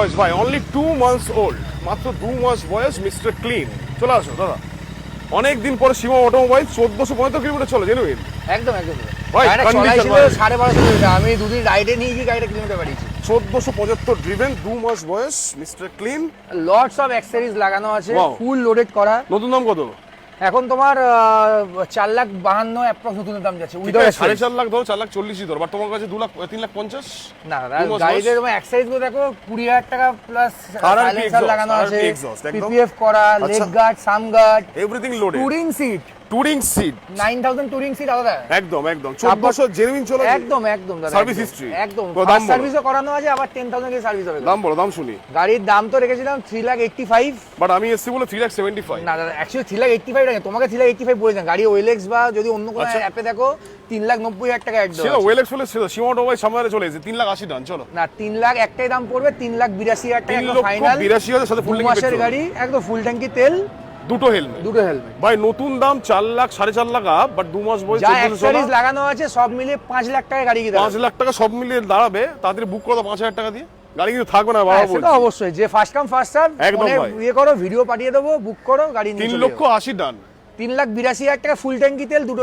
ভাই only 2 months old, মাত্র 2 মাস বয়স, মিস্টার ক্লিন। চলে আসো দাদা, অনেক দিন পরে সীমা অটোমোবাইল। 1475 কিলোমিটার চলে, জেনুইন একদম একদম ভাই, গাড়িটা condition চলাইছিল ভাই। 1250 কিলোমিটার, আমি দুদিন রাইডে নিয়ে গিয়ে গাড়িটা কিলোমিটার বাড়িয়েছি। 1475 ড্রিভেন, 2 মাস বয়স, mister clean. Lots of accessories লাগানো আছে, Wow. ফুল লোডেড করা। নতুন দাম কত? এখন তোমার 4,52,000 অ্যাপ্রক্স নতুন দাম যাচ্ছে ঠিক উইদাউট আছে, 4.5 লাখ ধরো, 4,40,000 ধরো, বাট তোমার কাছে 3,50,000। না দু মাস গাড়িতে বয়স। তোমার অ্যাক্সেসরিজ গুলো দেখো 20,000 টাকা প্লাস আর আর সাইলেন্সার exhaust, লাগানো আর আর আছে, exhaust, একদম। পিপিএফ করা, লেগ আচ্ছা। Guard, sump guard, everything loaded, touring seat, touring seat, 9000 touring seat আলাদা। একদম একদম 1400 জেনুইন চলে। একদম একদম দাদা, Service একদম, history? একদম তো দাম ফার্স্ট বলো। সার্ভিসও করানো আছে, আবার 10,000 এর সার্ভিস হবে। দাম বলো, দাম শুনি। গাড়ির দাম তো রেখেছিলাম 3,85,000। বাট আমি এসছি বলে 3,75,000। না দাদা, অ্যাকচুয়ালি 3,85,000 টাকা, তোমাকে 3,85,000 বলেছেন। গাড়ি ওয়েলেক্স বা যদি অন্য কোনো আচ্ছা। অ্যাপে দেখো 3,90,000 টাকা অ্যাড সেটা ওয়েলেক্স হলে সেটা সীমা অটোমোবাইল সামনে চলে এসেছে 3,80,000 ডান। চলো না 3,00,000 একটাই দাম পড়বে, 3,82,000 টাকা একদম ফাইনাল। 3,82,000 সাথে ফুল 2 ট্যাঙ্কি মাসের পেট্রোল, গাড়ি, একদম ফুল ট্যাঙ্কি তেল, দুটো হেলমেট। দুটো হেলমেট, ভাই নতুন দাম 4 লাখ 4.5 লাখ আপ, বাট 2 মাস বয়স, যা 1400 অ্যাক্সেসরিজ লাগানো আছে সব মিলিয়ে 5,00,000 টাকা গাড়ি কি 5 লাখ টাকা সব মিলিয়ে দাঁড়াবে। তাড়াতাড়ি বুক করো 5,000 টাকা দিয়ে, গাড়ি কিন্তু থাকবে না বাবা। সেটা বলছি অবশ্যই, যে ফার্স্ট কাম ফার্স্ট সার্ভ, একদম ভাই। ইয়ে করো, ভিডিও পাঠিয়ে দেবো, বুক করো, গাড়ি নিয়ে 3 চলে লক্ষ যাও। 80 ডান। 3,82,000 টাকা ফুল ট্যাঙ্কি তেল, দুটো